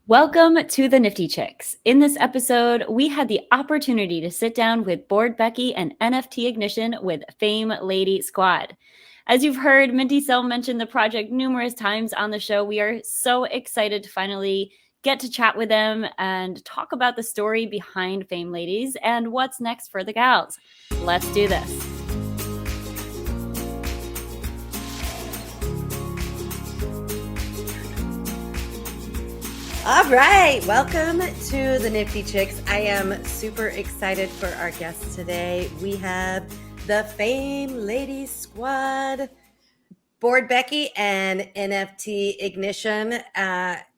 Welcome to the Nifty Chicks. In this episode, we had the opportunity to sit down with Bored Becky and NFT Ignition with Fame Lady Squad. As you've heard, Mint-ECell mention the project numerous times on the show. We are so excited to finally get to chat with them and talk about the story behind Fame Ladies and what's next for the gals. Let's do this. All right, welcome to the Nifty Chicks. I am super excited for our guests today. We have the Fame Lady Squad, Bored Becky and NFT Ignition.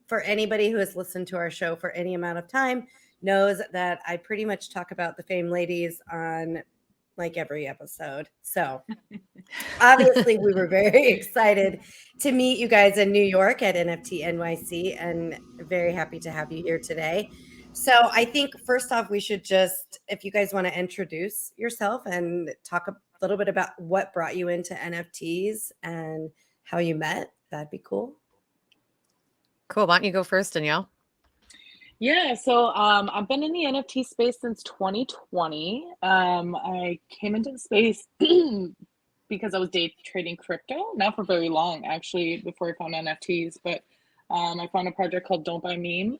For anybody who has listened to our show for any amount of time knows that I pretty much talk about the Fame Ladies on like every episode. So obviously we were very excited to meet you guys in New York at NFT NYC and very happy to have you here today. So I think first off, we should just, if you guys want to introduce yourself and talk a little bit about what brought you into NFTs and how you met, that'd be cool. Cool. Why don't you go first, Danielle? Yeah, so I've been in the NFT space since 2020. I came into the space because I was day trading crypto, not for very long, actually, before I found NFTs, but I found a project called Don't Buy Meme.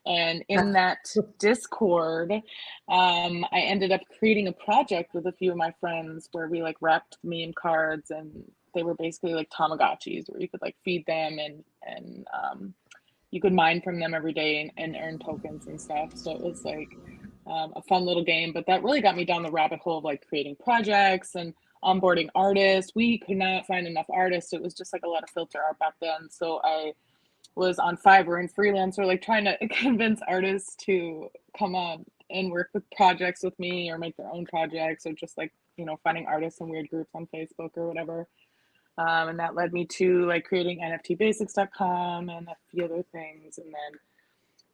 And in that Discord, I ended up creating a project with a few of my friends where we like wrapped meme cards, and they were basically like Tamagotchis where you could like feed them and you could mine from them every day and earn tokens and stuff. So it was like a fun little game, but that really got me down the rabbit hole of like creating projects and onboarding artists. We could not find enough artists. It was just like a lot of filter art back then. So I was on Fiverr and Freelancer, like trying to convince artists to come on and work with projects with me or make their own projects, or just like, you know, finding artists in weird groups on Facebook or whatever. And that led me to like creating NFTbasics.com and a few other things. And then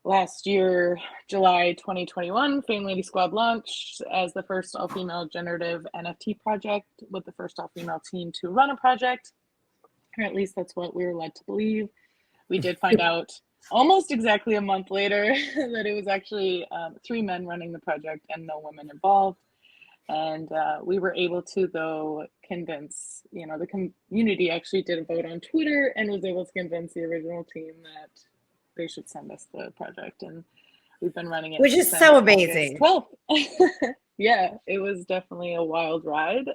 last year, July 2021, Fame Lady Squad launched as the first all-female generative NFT project with the first all-female team to run a project, or at least that's what we were led to believe. We did find out almost exactly a month later that it was actually 3 men running the project and no women involved. And we were able to, though, convince, you know, the community actually did a vote on Twitter and was able to convince the original team that they should send us the project. And we've been running it. Which is so amazing. Well, yeah, it was definitely a wild ride.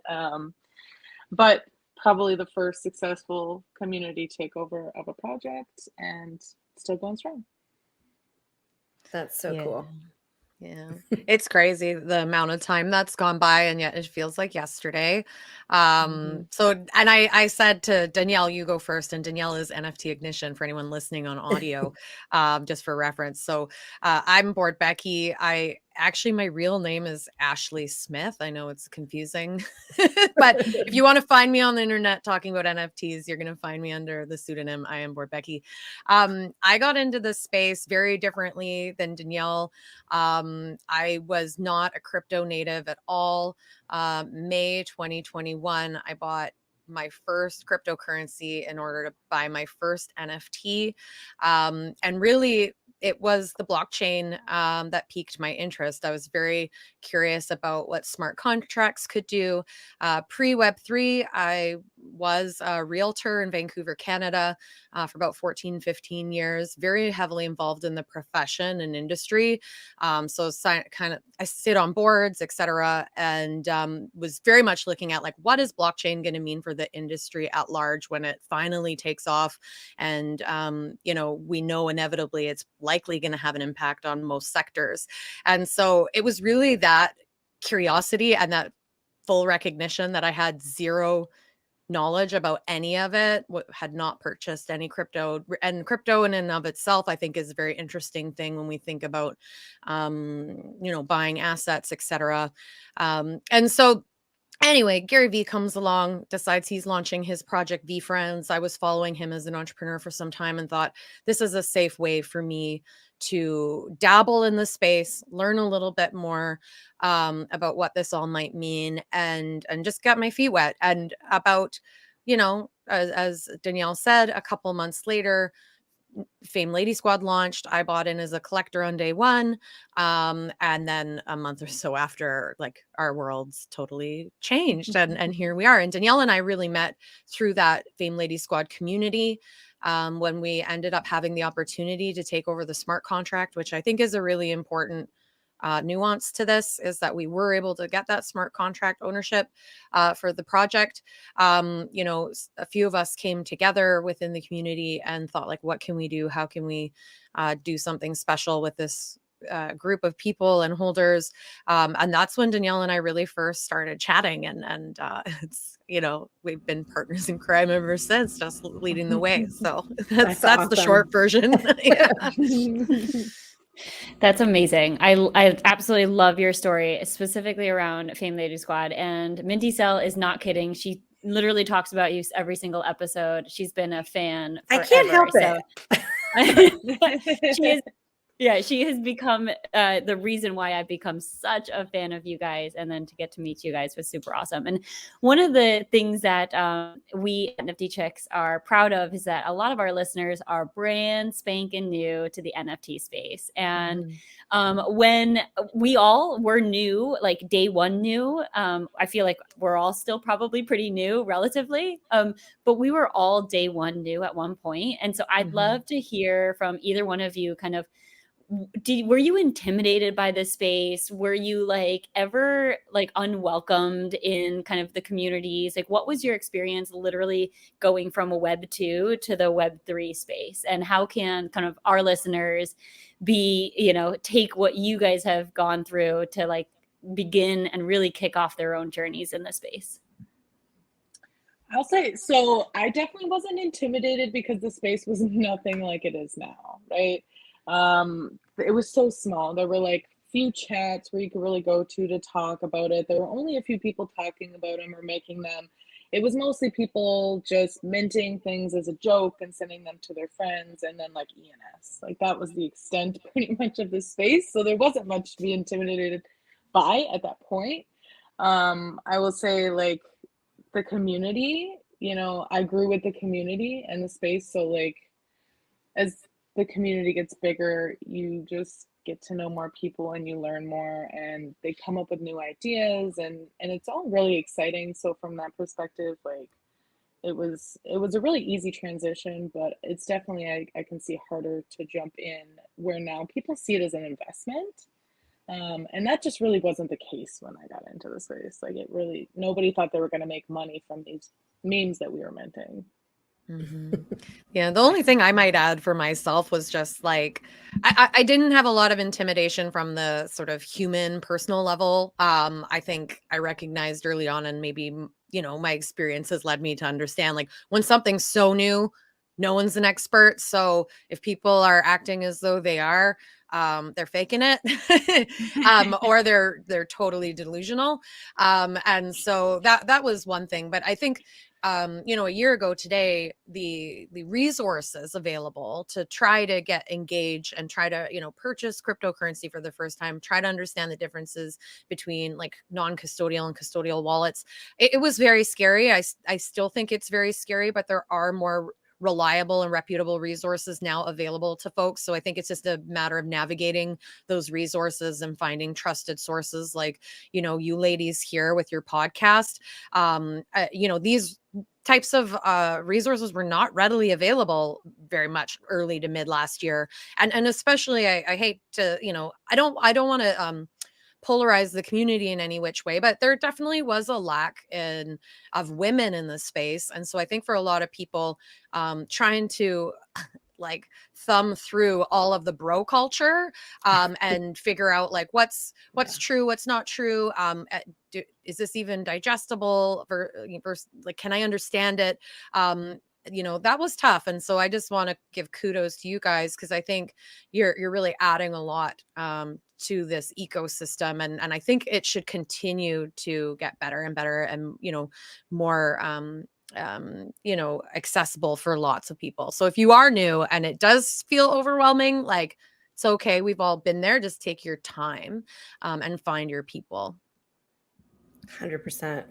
But probably the first successful community takeover of a project, and still going strong. That's so cool. Yeah, it's crazy the amount of time that's gone by, and yet it feels like yesterday. So, and I said to Danielle, you go first, and Danielle is NFT Ignition for anyone listening on audio, just for reference. So I'm Bored Becky. Actually, my real name is Ashley Smith. I know it's confusing, but if you want to find me on the internet talking about NFTs, you're going to find me under the pseudonym IamBoredBecky. I got into this space very differently than Danielle. I was not a crypto native at all. May 2021, I bought my first cryptocurrency in order to buy my first NFT. And really, it was the blockchain that piqued my interest. I was very curious about what smart contracts could do. Pre-Web3, I was a realtor in Vancouver, Canada for about 14, 15 years, very heavily involved in the profession and industry. So I sit on boards, et cetera, and was very much looking at like, what is blockchain going to mean for the industry at large when it finally takes off? And, you know, we know inevitably it's likely going to have an impact on most sectors. And so it was really that curiosity and that full recognition that I had zero knowledge about any of it, had not purchased any crypto, and crypto in and of itself, I think, is a very interesting thing when we think about, you know, buying assets, etc. And so anyway, Gary Vee comes along, decides he's launching his project VeeFriends. I was following him as an entrepreneur for some time and thought this is a safe way for me to dabble in the space, learn a little bit more about what this all might mean, and just get my feet wet. And about, you know, as Danielle said, a couple months later, Fame Lady Squad launched, I bought in as a collector on day one. And then a month or so after, like, our worlds totally changed, and here we are. And Danielle and I really met through that Fame Lady Squad community, when we ended up having the opportunity to take over the smart contract, which I think is a really important nuance to this, is that we were able to get that smart contract ownership for the project. A few of us came together within the community and thought, like, what can we do? How can we do something special with this group of people and holders? And that's when Danielle and I really first started chatting, and it's, we've been partners in crime ever since, just leading the way. So that's awesome. the short version. Yeah. That's amazing. I absolutely love your story, specifically around Fame Lady Squad. And Mint-ECell is not kidding. She literally talks about you every single episode. She's been a fan forever. I can't help it. She is. Yeah, she has become the reason why I've become such a fan of you guys, and then to get to meet you guys was super awesome. And one of the things that we at Nifty Chicks are proud of is that a lot of our listeners are brand spanking new to the NFT space. And when we all were new, like day one new, I feel like we're all still probably pretty new relatively, but we were all day one new at one point. And so I'd love to hear from either one of you kind of, were you intimidated by this space? Were you ever unwelcomed in kind of the communities? Like, what was your experience literally going from a Web 2 to the Web 3 space? And how can kind of our listeners take what you guys have gone through to begin and really kick off their own journeys in the space? I'll say, so I definitely wasn't intimidated because the space was nothing like it is now, right? It was so small. There were few chats where you could really go to talk about it. There were only a few people talking about them or making them. It was mostly people just minting things as a joke and sending them to their friends, and then ENS. That was the extent pretty much of the space. So there wasn't much to be intimidated by at that point. I will say the community, I grew with the community and the space. So as the community gets bigger, you just get to know more people and you learn more, and they come up with new ideas, and it's all really exciting. So from that perspective, it was a really easy transition, but it's definitely, I can see harder to jump in, where now people see it as an investment. And that just really wasn't the case when I got into the space. Nobody thought they were going to make money from these memes that we were minting. Yeah, the only thing I might add for myself was just I didn't have a lot of intimidation from the sort of human personal level. I think I recognized early on, and maybe my experiences led me to understand, when something's so new, no one's an expert. So if people are acting as though they are, they're faking it, or they're totally delusional. And so that was one thing. But I think a year ago today, the resources available to try to get engaged and try to, purchase cryptocurrency for the first time, try to understand the differences between non-custodial and custodial wallets. It was very scary. I still think it's very scary, but there are more reliable and reputable resources now available to folks. So I think it's just a matter of navigating those resources and finding trusted sources like, you ladies here with your podcast. These types of resources were not readily available very much early to mid last year. And especially, I hate to, I don't want to polarize the community in any which way, but there definitely was a lack of women in the space. And so I think for a lot of people trying to thumb through all of the bro culture and figure out what's true, what's not true. Is this even digestible versus can I understand it? That was tough. And so I just want to give kudos to you guys, because I think you're really adding a lot to this ecosystem. And I think it should continue to get better and better and, more, accessible for lots of people. So if you are new and it does feel overwhelming, it's okay. We've all been there. Just take your time and find your people. 100%.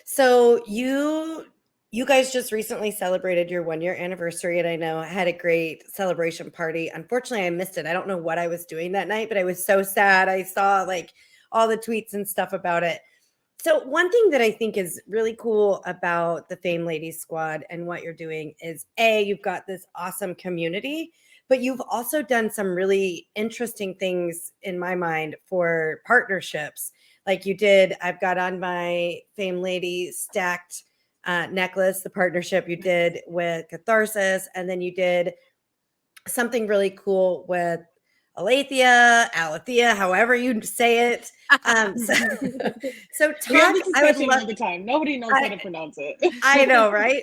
So you You guys just recently celebrated your 1-year anniversary, and I know I had a great celebration party. Unfortunately, I missed it. I don't know what I was doing that night, but I was so sad. I saw like all the tweets and stuff about it. So one thing that I think is really cool about the Fame Ladies Squad and what you're doing is you've got this awesome community, but you've also done some really interesting things in my mind for partnerships. Like you did, I've got on my Fame Lady stacked necklace, the partnership you did with Catharsis, and then you did something really cool with Alethea, however you say it. So We have talk. this I would discussion love. all the time. Nobody knows how to pronounce it. I know, right?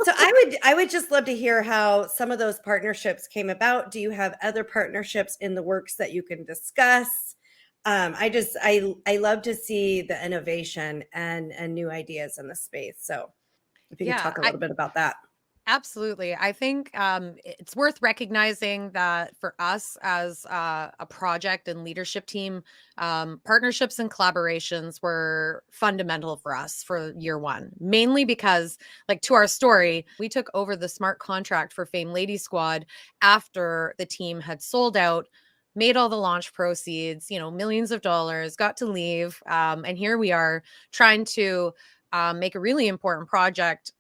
So I would just love to hear how some of those partnerships came about. Do you have other partnerships in the works that you can discuss? I love to see the innovation and new ideas in the space. So if you could Yeah, talk a little bit about that. absolutely. I think it's worth recognizing that for us as a project and leadership team, partnerships and collaborations were fundamental for us for year one, mainly because, like, to our story, we took over the smart contract for Fame Lady Squad after the team had sold out, made all the launch proceeds, millions of dollars, got to leave. And here we are trying to make a really important project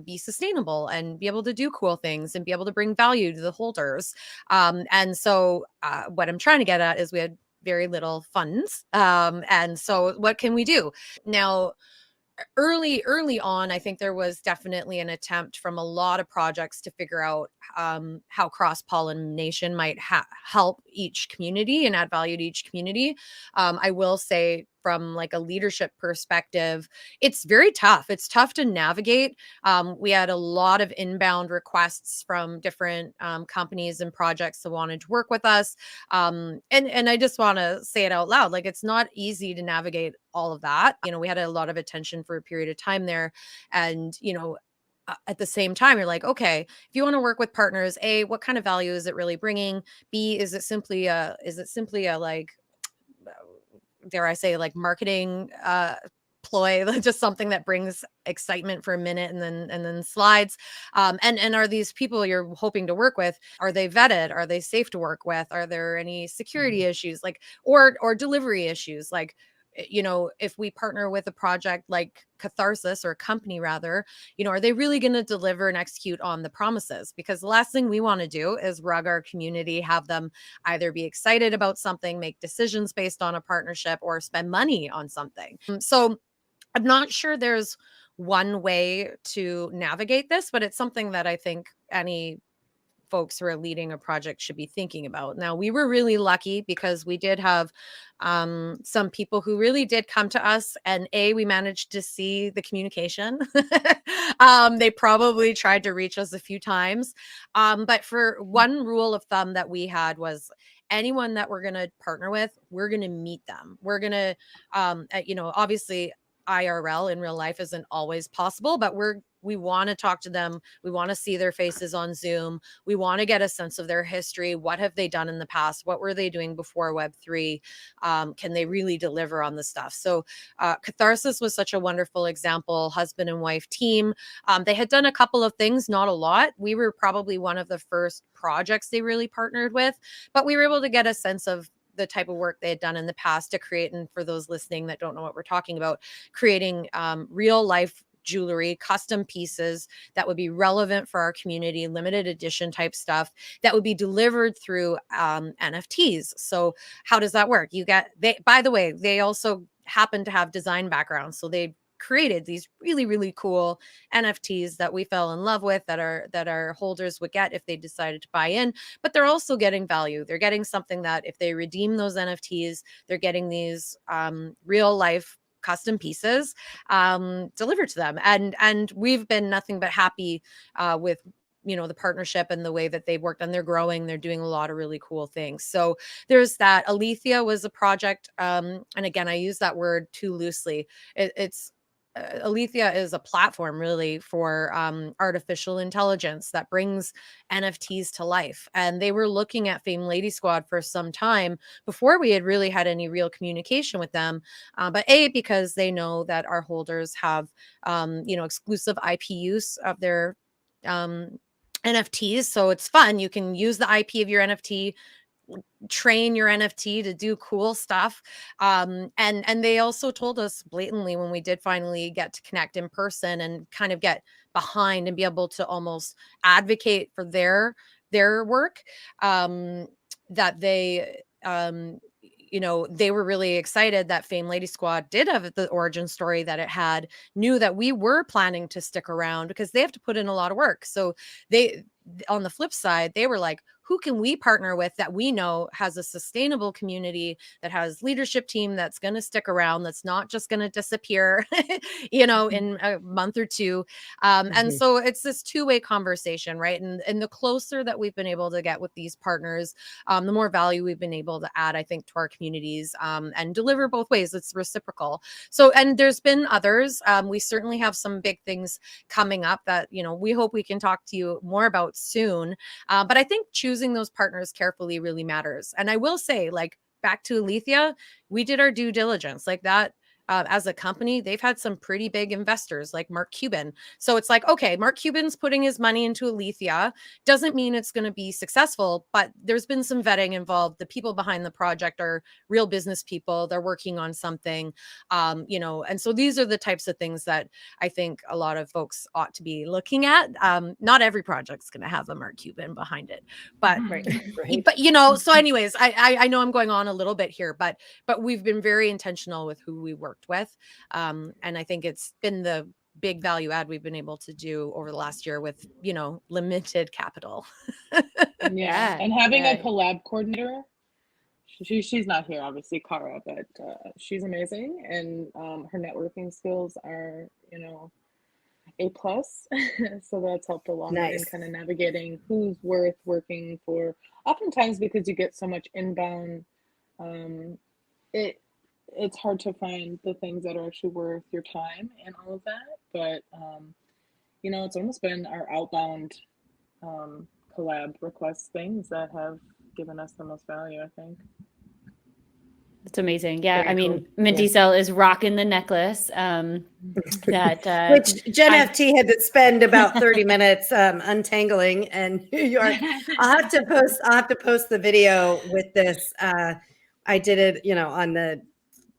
be sustainable and be able to do cool things and be able to bring value to the holders. And so what I'm trying to get at is we had very little funds. And so what can we do? Now, early on, I think there was definitely an attempt from a lot of projects to figure out how cross-pollination might help each community and add value to each community. I will say, from like a leadership perspective, it's very tough. It's tough to navigate. We had a lot of inbound requests from different companies and projects that wanted to work with us. And I just want to say it out loud. Like, it's not easy to navigate all of that. We had a lot of attention for a period of time there. And, at the same time, you're like, okay, if you want to work with partners, A, what kind of value is it really bringing? B, is it simply a like, dare I say, like, marketing ploy, just something that brings excitement for a minute and then slides. And are these people you're hoping to work with, are they vetted? Are they safe to work with? Are there any security issues, like, or delivery issues? Like, if we partner with a project like Catharsis, or a company rather, are they really going to deliver and execute on the promises? Because the last thing we want to do is rug our community, have them either be excited about something, make decisions based on a partnership, or spend money on something. So I'm not sure there's one way to navigate this, but it's something that I think any folks who are leading a project should be thinking about. Now, we were really lucky because we did have some people who really did come to us, and we managed to see the communication. They probably tried to reach us a few times. But for one rule of thumb that we had was, anyone that we're going to partner with, we're going to meet them. We're going to, obviously IRL in real life isn't always possible, but we want to talk to them. We want to see their faces on Zoom. We want to get a sense of their history. What have they done in the past? What were they doing before Web3? Can they really deliver on the stuff? So Catharsis was such a wonderful example, husband and wife team. They had done a couple of things, not a lot. We were probably one of the first projects they really partnered with, but we were able to get a sense of the type of work they had done in the past to create. And for those listening that don't know what we're talking about, creating real life jewelry, custom pieces that would be relevant for our community, limited edition type stuff that would be delivered through NFTs. So how does that work? By the way, they also happen to have design backgrounds. So they created these really, really cool NFTs that we fell in love with, that our holders would get if they decided to buy in. But they're also getting value. They're getting something that if they redeem those NFTs, they're getting these real life custom pieces delivered to them. And we've been nothing but happy with the partnership and the way that they've worked, and they're growing. They're doing a lot of really cool things. So there's that. Alethea was a project. And again, I use that word too loosely. It's Alethea is a platform really for artificial intelligence that brings NFTs to life. And they were looking at Fame Lady Squad for some time before we had really had any real communication with them. But because they know that our holders have, exclusive IP use of their NFTs. So it's fun. You can use the IP of your NFT, train your NFT to do cool stuff. And they also told us blatantly when we did finally get to connect in person and kind of get behind and be able to almost advocate for their work, that they they were really excited that Fame Lady Squad did have the origin story that it had, knew that we were planning to stick around because they have to put in a lot of work. So they, on the flip side, they were like, who can we partner with that we know has a sustainable community, that has leadership team that's going to stick around, that's not just going to disappear, in a month or two. And so it's this two-way conversation, right? And the closer that we've been able to get with these partners, the more value we've been able to add, I think, to our communities, and deliver both ways. It's reciprocal. So, and there's been others. We certainly have some big things coming up that, we hope we can talk to you more about soon. But I think choosing those partners carefully really matters. And I will say, like, back to Alethea, we did our due diligence like that. As a company, they've had some pretty big investors like Mark Cuban. So it's like, okay, Mark Cuban's putting his money into Alethea. Doesn't mean it's going to be successful, but there's been some vetting involved. The people behind the project are real business people. They're working on something, and so these are the types of things that I think a lot of folks ought to be looking at. Not every project's going to have a Mark Cuban behind it, but, but so anyways, I know I'm going on a little bit here, but we've been very intentional with who we worked with. And I think it's been the big value add we've been able to do over the last year with, limited capital. Yeah. And having a collab coordinator, she's not here, obviously, Kara, but she's amazing. And her networking skills are, A+. So that's helped a lot in kind of navigating who's worth working for. Oftentimes, because you get so much inbound, it's hard to find the things that are actually worth your time and all of that. But, it's almost been our outbound collab request things that have given us the most value, I think. It's amazing. Yeah. Very cool. Mint-ECell is rocking the necklace. That which JenNFT had to spend about 30 minutes untangling, and I'll have to post the video with this. I did it, on the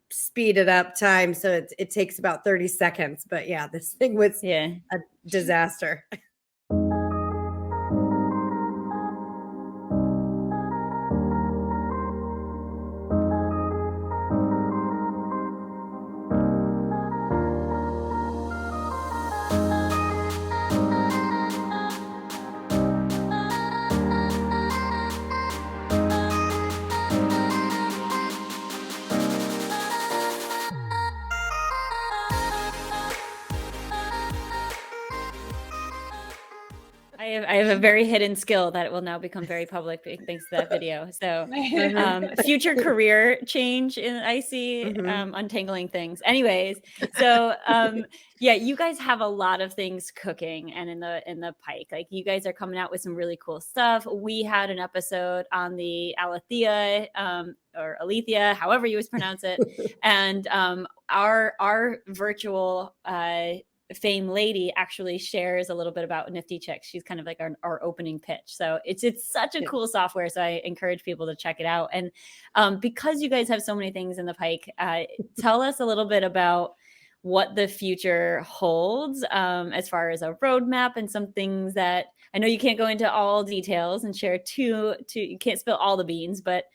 speeded up time, so it takes about 30 seconds. But yeah, this thing was a disaster. I have a very hidden skill that will now become very public thanks to that video. So future career change I see untangling things. Anyways, so you guys have a lot of things cooking and in the pike. Like, you guys are coming out with some really cool stuff. We had an episode on the Alethea or Alethea, however you always pronounce it, and our virtual Fame Lady actually shares a little bit about Nifty Chicks. She's kind of like our opening pitch. So it's such a cool software. So I encourage people to check it out. And because you guys have so many things in the pike, tell us a little bit about what the future holds as far as a roadmap and some things that I know you can't go into all details and share you can't spill all the beans, but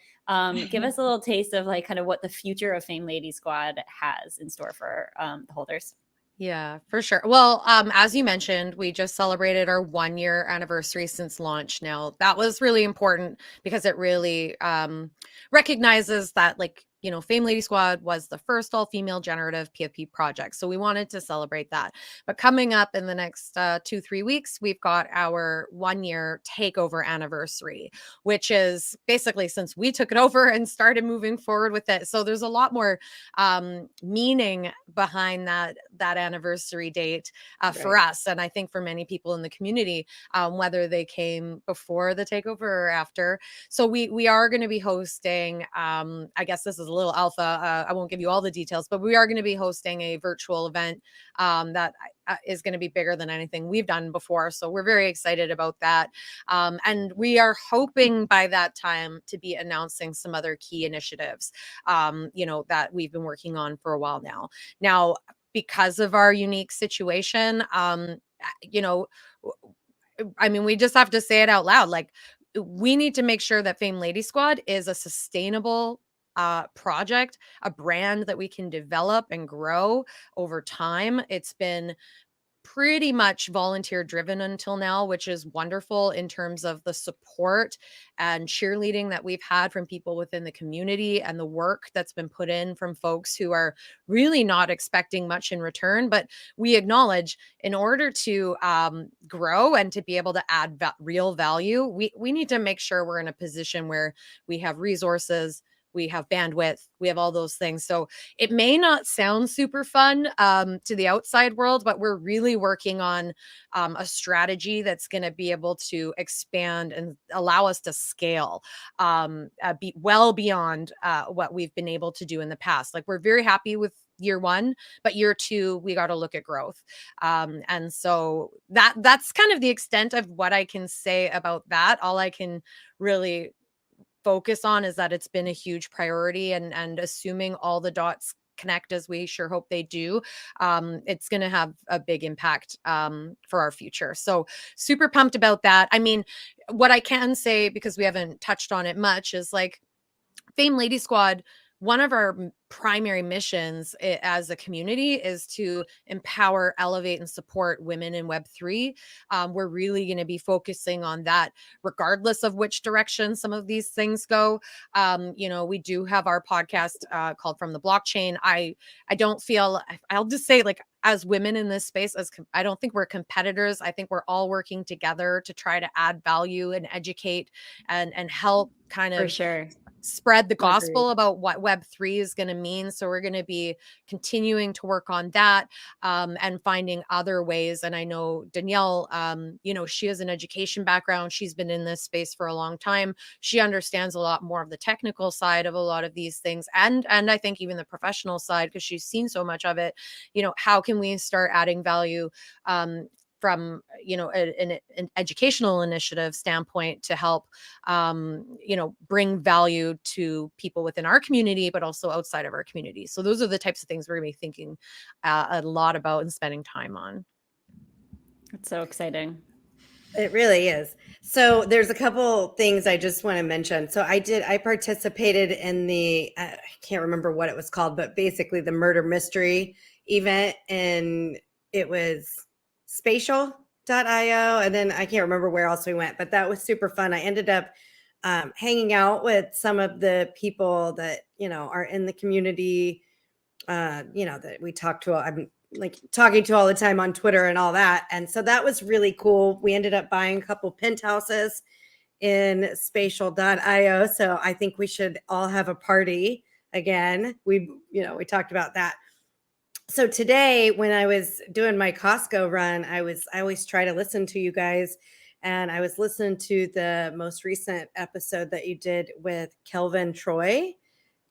give us a little taste of like kind of what the future of Fame Lady Squad has in store for the holders. Yeah, for sure. Well, as you mentioned, we just celebrated our 1-year anniversary since launch. Now, that was really important because it really recognizes that, like, Fame Lady Squad was the first all-female generative PFP project. So we wanted to celebrate that. But coming up in the next 2-3 weeks, we've got our 1-year takeover anniversary, which is basically since we took it over and started moving forward with it. So there's a lot more meaning behind that anniversary date for us. And I think for many people in the community, whether they came before the takeover or after. So we are going to be hosting, I guess this is a little alpha. I won't give you all the details, but we are going to be hosting a virtual event that is going to be bigger than anything we've done before. So we're very excited about that. And we are hoping by that time to be announcing some other key initiatives, that we've been working on for a while now. Now, because of our unique situation, we just have to say it out loud. Like, we need to make sure that Fame Lady Squad is a sustainable project, a brand that we can develop and grow over time. It's been pretty much volunteer driven until now, which is wonderful in terms of the support and cheerleading that we've had from people within the community and the work that's been put in from folks who are really not expecting much in return. But we acknowledge in order to grow and to be able to add real value, we need to make sure we're in a position where we have resources, we have bandwidth, we have all those things. So it may not sound super fun to the outside world, but we're really working on a strategy that's going to be able to expand and allow us to scale be well beyond what we've been able to do in the past. Like, we're very happy with year 1, but year 2, we got to look at growth. And so that's kind of the extent of what I can say about that. All I can really focus on is that it's been a huge priority, and assuming all the dots connect as we sure hope they do, it's going to have a big impact for our future. So super pumped about that. I mean, what I can say, because we haven't touched on it much, is like Fame Lady Squad, one of our primary missions as a community is to empower, elevate, and support women in Web3. We're really going to be focusing on that, regardless of which direction some of these things go. We do have our podcast called From the Blockchain. I don't feel, I'll just say, like, as women in this space, I don't think we're competitors. I think we're all working together to try to add value and educate and help kind of For sure. spread the gospel about what Web3 is going to mean. So we're going to be continuing to work on that and finding other ways. And I know Danielle, she has an education background. She's been in this space for a long time. She understands a lot more of the technical side of a lot of these things. And I think even the professional side, because she's seen so much of it. How can we start adding value from an educational initiative standpoint to help bring value to people within our community, but also outside of our community. So those are the types of things we're going to be thinking a lot about and spending time on. It's so exciting. It really is. So there's a couple things I just want to mention. So I participated in the, I can't remember what it was called, but basically the murder mystery event, and it was spatial.io, and then I can't remember where else we went, but that was super fun. I ended up hanging out with some of the people that are in the community, that we talk to. I'm like talking to all the time on Twitter and all that, and so that was really cool. We ended up buying a couple penthouses in spatial.io, so I think we should all have a party again. We talked about that. So today, when I was doing my Costco run, I always try to listen to you guys, and I was listening to the most recent episode that you did with Kelvin Troy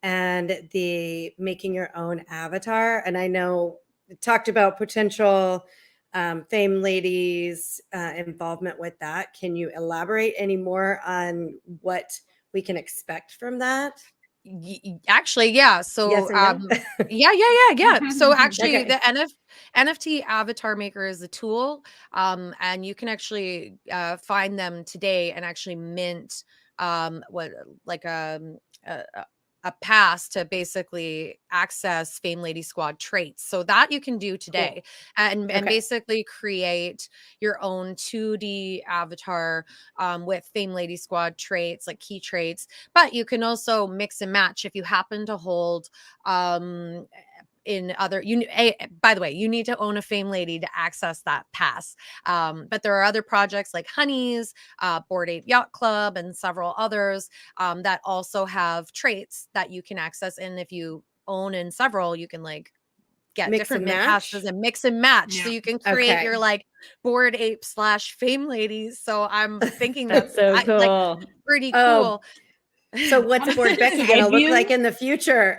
and the making your own avatar. And I know it talked about potential Fame Ladies involvement with that. Can you elaborate any more on what we can expect from that? Actually, yeah. So, Yes and no? yeah. So actually, Okay. the NFT avatar maker is a tool, and you can actually find them today and actually mint a pass to basically access Fame Lady Squad traits. So that you can do today, and basically create your own 2D avatar with Fame Lady Squad traits, like key traits. But you can also mix and match if you happen to hold in other, by the way, you need to own a Fame Lady to access that pass. But there are other projects like Honey's, Bored Ape Yacht Club, and several others that also have traits that you can access. And if you own in several, you can like get Mix different and mint match? passes and mix and match. So you can create your like Bored Ape / Fame Ladies. So I'm thinking That's so cool. like pretty cool. Oh, so what's Bored Becky gonna look like in the future?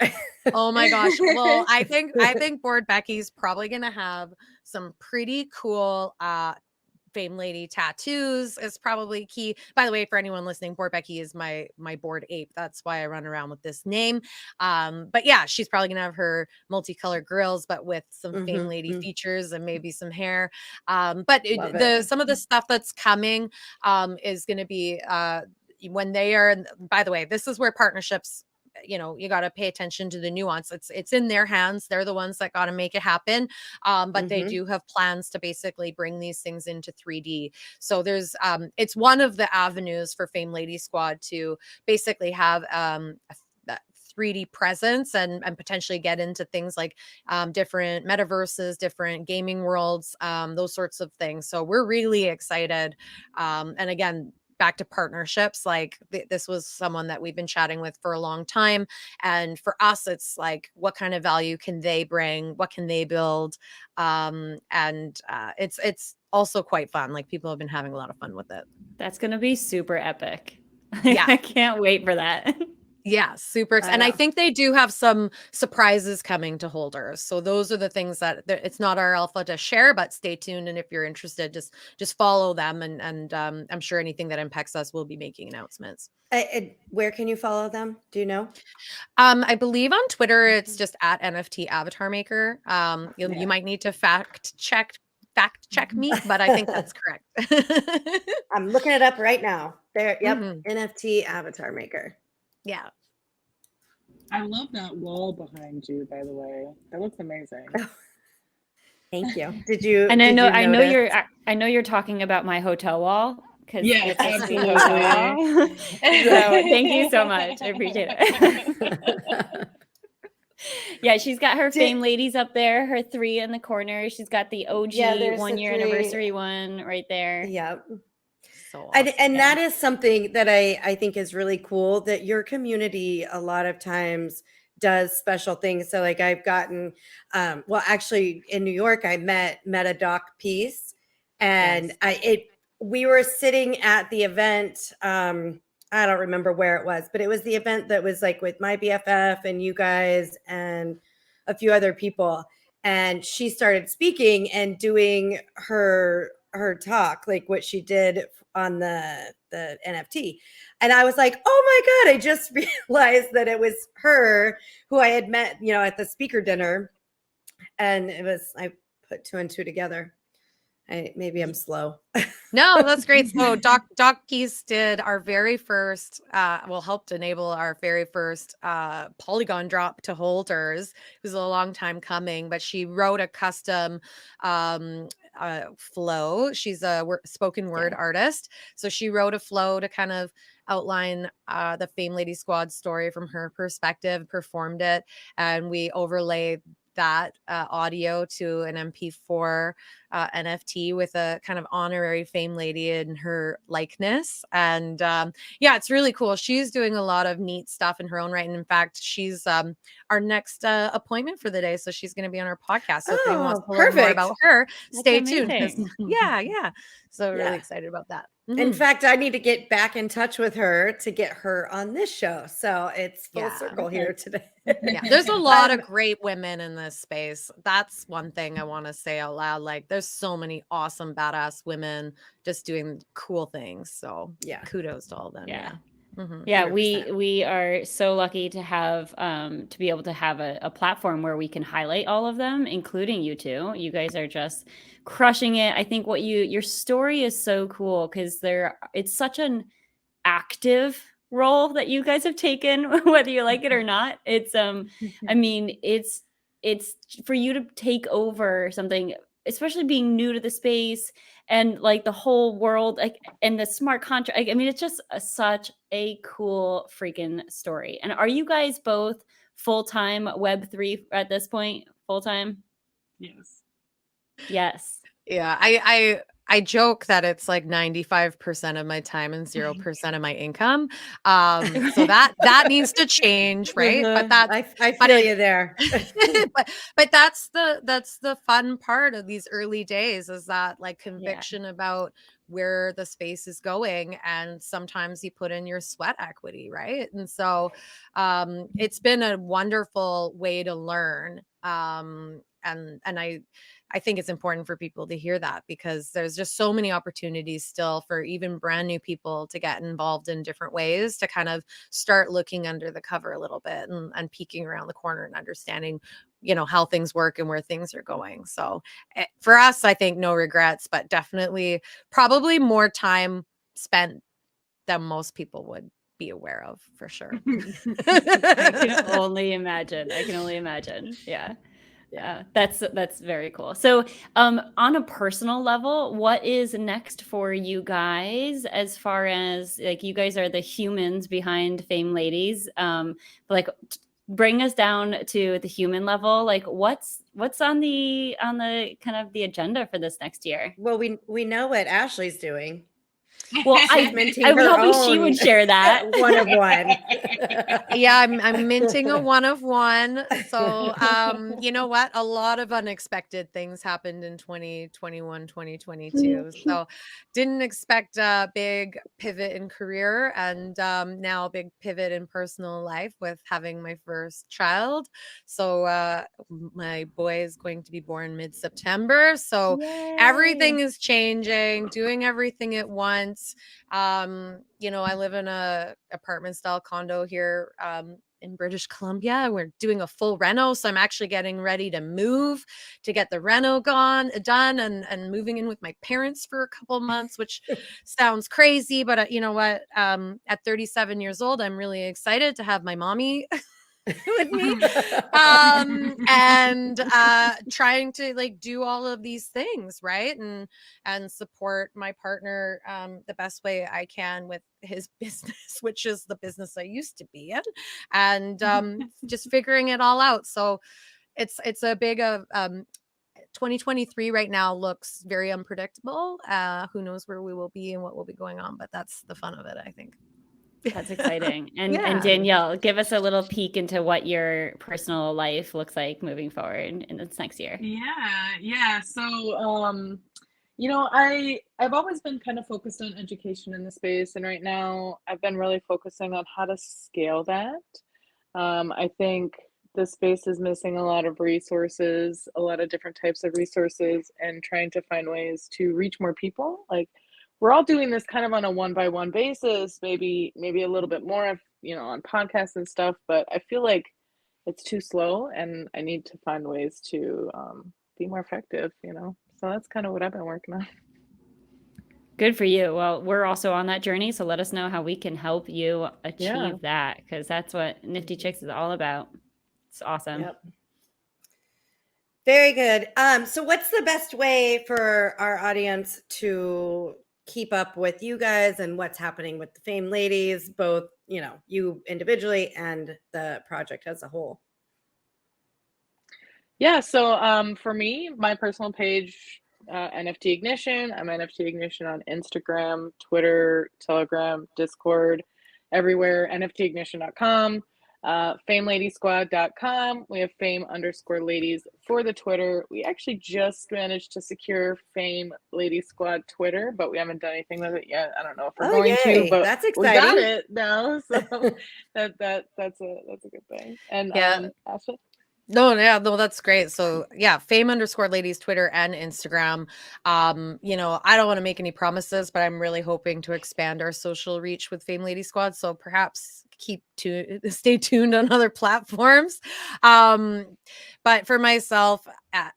Oh my gosh. Well, I think Bored Becky's probably gonna have some pretty cool Fame Lady tattoos is probably key. By the way, for anyone listening, Bored Becky is my Bored Ape. That's why I run around with this name. But yeah, she's probably gonna have her multicolored grills, but with some Fame Lady features and maybe some hair. But some of the stuff that's coming is gonna be when they are. By the way, this is where partnerships, you got to pay attention to the nuance. It's in their hands. They're the ones that got to make it happen. But they do have plans to basically bring these things into 3D. So there's it's one of the avenues for Fame Lady Squad to basically have a 3D presence and potentially get into things like different metaverses, different gaming worlds, those sorts of things. So we're really excited. And again, back to partnerships, like this was someone that we've been chatting with for a long time. And for us, it's like, what kind of value can they bring? What can they build? It's also quite fun. Like people have been having a lot of fun with it. That's going to be super epic. Yeah. I can't wait for that. Yeah, super excited. And I think they do have some surprises coming to holders. So those are the things that it's not our alpha to share, but stay tuned. And if you're interested, just follow them. And I'm sure anything that impacts us will be making announcements. Where can you follow them? Do you know? I believe on Twitter, it's just at NFT Avatar Maker. You might need to fact check me, but I think that's correct. I'm looking it up right now. There, yep, NFT Avatar Maker. Yeah. I love that wall behind you, by the way. That looks amazing. Thank you. Did you? And I know you're talking about my hotel wall. Yes, absolutely. So thank you so much. I appreciate it. Yeah, she's got her Fame Ladies up there, her 3 in the corner. She's got the OG 1-year anniversary one right there. Yep. So awesome. And that is something that I think is really cool, that your community a lot of times does special things. So like I've gotten, actually in New York, I met a Doc Peace, and we were sitting at the event. I don't remember where it was, but it was the event that was like with my BFF and you guys and a few other people. And she started speaking and doing her talk, like what she did on the NFT. And I was like, oh my God, I just realized that it was her who I had met, at the speaker dinner. And I put 2 and 2 together. Maybe I'm slow. No, that's great. So Doc Keys did our very first, helped enable our very first Polygon drop to holders. It was a long time coming, but she wrote a custom flow. She's a spoken word artist. So she wrote a flow to kind of outline the Fame Lady Squad story from her perspective, performed it, and we overlaid that audio to an MP4 NFT with a kind of honorary Fame Lady in her likeness. And it's really cool. She's doing a lot of neat stuff in her own right. And in fact, she's our next appointment for the day. So she's going to be on our podcast. So if anyone wants to learn more about her, stay tuned. Yeah. So really excited about that. In fact, I need to get back in touch with her to get her on this show. So it's full circle here today. There's a lot of great women in this space. That's one thing I want to say out loud. Like there's so many awesome, badass women just doing cool things. So kudos to all of them. Yeah, we are so lucky to have to be able to have a platform where we can highlight all of them, including you two. You guys are just crushing it. I think your story is so cool because it's such an active role that you guys have taken, whether you like it or not. It's I mean, it's for you to take over something, especially being new to the space and like the whole world, like, and the smart contract. I mean, it's just such a cool freaking story. And are you guys both full-time Web3 at this point? Full-time? Yes. Yes. Yeah, I joke that it's like 95% of my time and 0% of my income. So that needs to change, right? But that's I but feel it, you there. but that's the fun part of these early days, is that like conviction about where the space is going, and sometimes you put in your sweat equity, right? And so it's been a wonderful way to learn. And I think it's important for people to hear that, because there's just so many opportunities still for even brand new people to get involved in different ways, to kind of start looking under the cover a little bit, and peeking around the corner and understanding, how things work and where things are going. So for us, I think no regrets, but definitely probably more time spent than most people would be aware of, for sure. I can only imagine. Yeah. Yeah, that's very cool. So, on a personal level, what is next for you guys, as far as like, you guys are the humans behind Fame Ladies? Like, bring us down to the human level. Like, what's on the kind of the agenda for this next year? Well, we know what Ashley's doing. Well, She's minting I was her hoping she own would share that. one of one. Yeah, I'm minting a one of one. So, you know what? A lot of unexpected things happened in 2021, 2022. So didn't expect a big pivot in career, and now a big pivot in personal life with having my first child. So my boy is going to be born mid-September. So everything is changing, doing everything at once. I live in a apartment style condo here in British Columbia. We're doing a full reno, so I'm actually getting ready to move, to get the reno done, and moving in with my parents for a couple months, which sounds crazy, but you know what? At 37 years old, I'm really excited to have my mommy with me, and trying to like do all of these things, right, and support my partner the best way I can with his business, which is the business I used to be in, and just figuring it all out. So it's a big 2023 right now looks very unpredictable. Who knows where we will be and what will be going on, but that's the fun of it, I think. That's exciting. And Danielle, give us a little peek into what your personal life looks like moving forward in this next year. Yeah. So, I've always been kind of focused on education in the space, and right now I've been really focusing on how to scale that. I think the space is missing a lot of resources, a lot of different types of resources, and trying to find ways to reach more people. Like, we're all doing this kind of on a one-by-one basis, maybe a little bit more of, on podcasts and stuff, but I feel like it's too slow, and I need to find ways to be more effective, So that's kind of what I've been working on. Good for you. Well, we're also on that journey, so let us know how we can help you achieve that, because that's what Nifty Chicks is all about. It's awesome. Yep. Very good. So what's the best way for our audience to keep up with you guys and what's happening with the Fame Ladies, both, you individually and the project as a whole? Yeah, so for me, my personal page, NFT Ignition. I'm NFT Ignition on Instagram, Twitter, Telegram, Discord, everywhere. NFTIgnition.com. FameLadySquad.com. We have Fame_Ladies for the Twitter. We actually just managed to secure Fame Lady Squad Twitter, but we haven't done anything with it yet. I don't know if we're going to, but that's exciting. We got it now, so that's a good thing. And Ashley? No, that's great. So yeah, Fame_Ladies, Twitter and Instagram. I don't want to make any promises, but I'm really hoping to expand our social reach with Fame Lady Squad. So perhaps stay tuned on other platforms. But for myself, at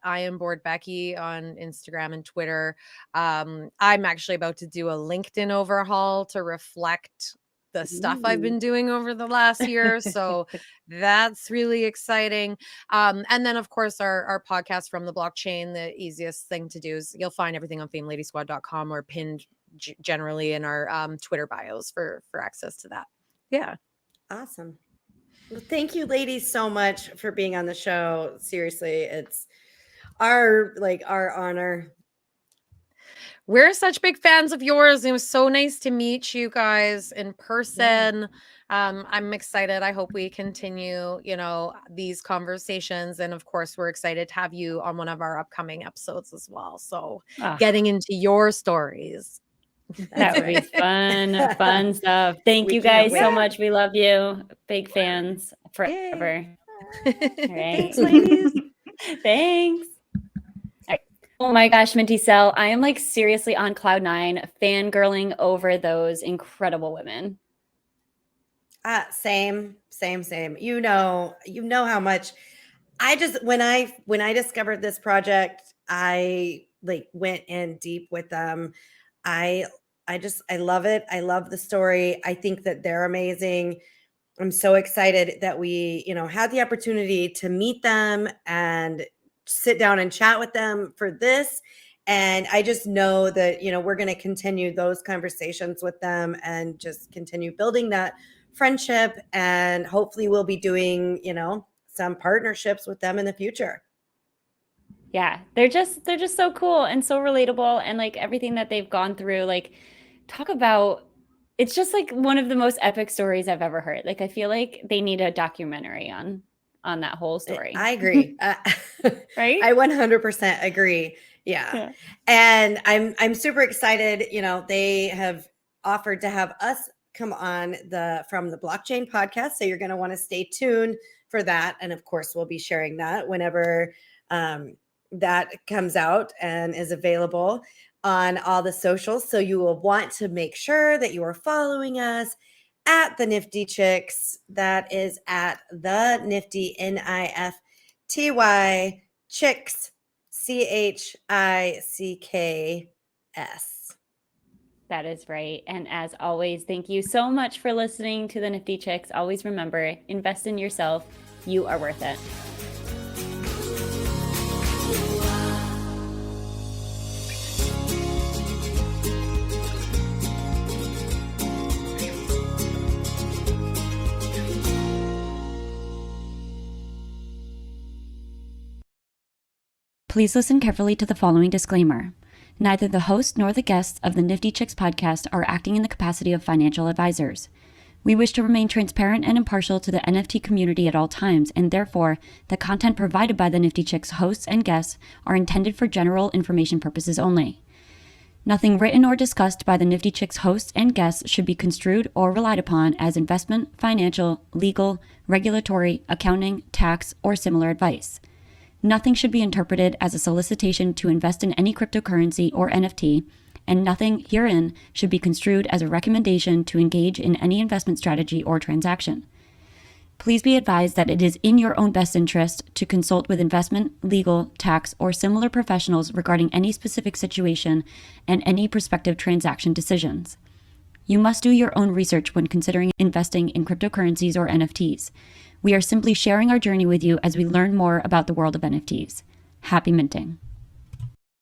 IamBoredBecky on Instagram and Twitter. I'm actually about to do a LinkedIn overhaul to reflect the stuff I've been doing over the last year. So that's really exciting. And then, of course, our podcast From the Blockchain. The easiest thing to do is you'll find everything on fameladysquad.com or pinned generally in our Twitter bios for access to that. Yeah. Awesome. Well, thank you, ladies, so much for being on the show. Seriously, it's our honor. We're such big fans of yours. It was so nice to meet you guys in person. I'm excited. I hope we continue, these conversations. And of course, we're excited to have you on one of our upcoming episodes as well. So getting into your stories. That would be fun stuff. Thank you guys so much. We love you. Big fans forever. All right. Thanks, ladies. Thanks. Oh my gosh, Mint-ECell. I am seriously on cloud nine, fangirling over those incredible women. Same. You know how much when I discovered this project, I went in deep with them. I love it. I love the story. I think that they're amazing. I'm so excited that we, had the opportunity to meet them and sit down and chat with them for this. And I just know that, we're going to continue those conversations with them and just continue building that friendship. And hopefully we'll be doing, some partnerships with them in the future. Yeah, they're just so cool and so relatable, and everything that they've gone through, talk about, it's just one of the most epic stories I've ever heard. I feel like they need a documentary on that whole story. I agree. Right? I 100% agree. Yeah. And I'm super excited. They have offered to have us come on From the Blockchain podcast. So you're going to want to stay tuned for that. And of course, we'll be sharing that whenever that comes out and is available on all the socials. So you will want to make sure that you are following us at the Nifty Chicks. That is at the Nifty NIFTY Chicks CHICKS. That is right. And as always, thank you so much for listening to the Nifty Chicks. Always remember, invest in yourself. You are worth it. Please listen carefully to the following disclaimer. Neither the host nor the guests of the Nifty Chicks podcast are acting in the capacity of financial advisors. We wish to remain transparent and impartial to the NFT community at all times, and therefore, the content provided by the Nifty Chicks hosts and guests are intended for general information purposes only. Nothing written or discussed by the Nifty Chicks hosts and guests should be construed or relied upon as investment, financial, legal, regulatory, accounting, tax, or similar advice. Nothing should be interpreted as a solicitation to invest in any cryptocurrency or NFT, and nothing herein should be construed as a recommendation to engage in any investment strategy or transaction. Please be advised that it is in your own best interest to consult with investment, legal, tax, or similar professionals regarding any specific situation and any prospective transaction decisions. You must do your own research when considering investing in cryptocurrencies or NFTs. We are simply sharing our journey with you as we learn more about the world of NFTs. Happy minting.